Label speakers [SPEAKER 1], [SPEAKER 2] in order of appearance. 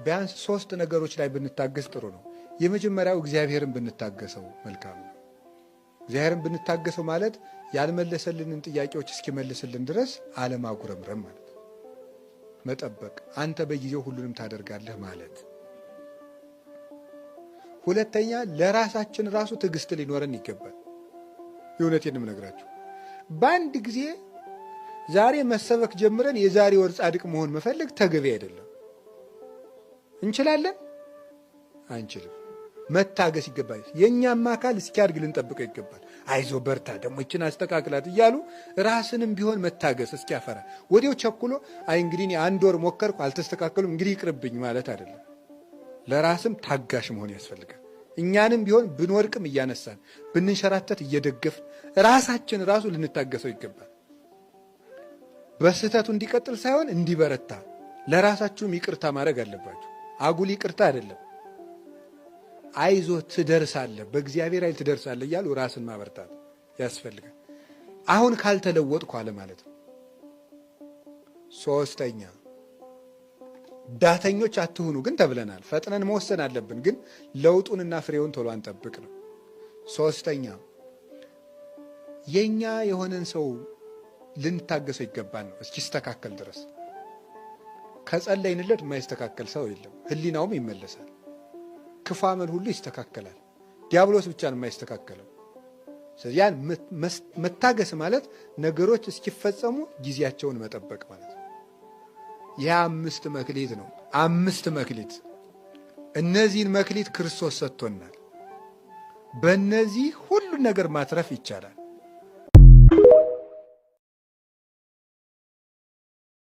[SPEAKER 1] ቢያንስ 3 ነገሮች ላይ ብንታገስ ጥሩ ነው። የመጀመሪያው እግዚአብሔርን ብንታገሰው መልካም ነው። እግዚአብሔርን ብንታገሰው ማለት ያልመለሰልንን ጥያቄዎች እስኪመልስልን ድረስ አለማጉረምረም ማለት ነው። መጠበቅ፣ አንተ በጊዜው ሁሉንም ታደርጋለህ ማለት። ሁለተኛ ለራሳችን ራሱ ትዕግስት ሊኖረን ይገባል። የእውነቴን የምነግራችሁ በአንድ ጊዜ ዛሬ መሰበክ ጀምረን የዛሬ ወር ጻድቅ መሆን መፈለግ ተገቢ አይደለም። እንችላለን? አንችልም። መታገስ ይገባል። የኛም አካል እስኪያድግ ልንጠብቀው ይገባል። አይዞ በርታ፣ ደግሞ እችን አስተካክላት እያሉ ራስንም ቢሆን መታገስ እስኪያፈራ ወዲያው ቸኩሎ አይ እንግዲህ እኔ 1 ወር ሞከርኩ አልተስተካከሉም እንግዲህ ይቅርብኝ ማለት አይደለም። ለራስም ታጋሽ መሆን ያስፈልጋል። እኛንም ቢሆን ብንወርቅም እያነሳን ብንንሸራተት እየደገፍን ራሳችን ራሱ ልንታገሰው ይገባል። በስህተቱ እንዲቀጥል ሳይሆን እንዲበረታ ለራሳችሁም ይቅርታ ማድረግ አለባችሁ። አጉል ይቅርታ አይደለም። አይዞ ትደርሳለህ፣ በእግዚአብሔር ኃይል ትደርሳለህ እያሉ ራስን ማበርታት ያስፈልጋል። አሁን ካልተለወጥኩ አለ ማለት ነው። 3ኛ ዳተኞች አትሁኑ ግን ተብለናል። ፈጥነን መወሰን አለብን፣ ግን ለውጡንና ፍሬውን ቶሎ አንጠብቅ ነው። 3ኛ የኛ የሆነን ሰው ልንታገሰው ይገባል ነው እስኪስተካከል ድረስ። ከጸለይንለት የማይስተካከል ሰው የለም። ህሊናውም ይመለሳል። ክፉ አመል ሁሉ ይስተካከላል። ዲያብሎስ ብቻ ነው የማይስተካከለው። ስለዚህ ያን መታገስ ማለት ነገሮች እስኪፈጸሙ ጊዜያቸውን መጠበቅ ማለት ነው። ያ 5 መክሊት ነው። 5 መክሊት። እነዚህን መክሊት ክርስቶስ ሰጥቶናል። በእነዚህ ሁሉ ነገር ማትረፍ ይቻላል።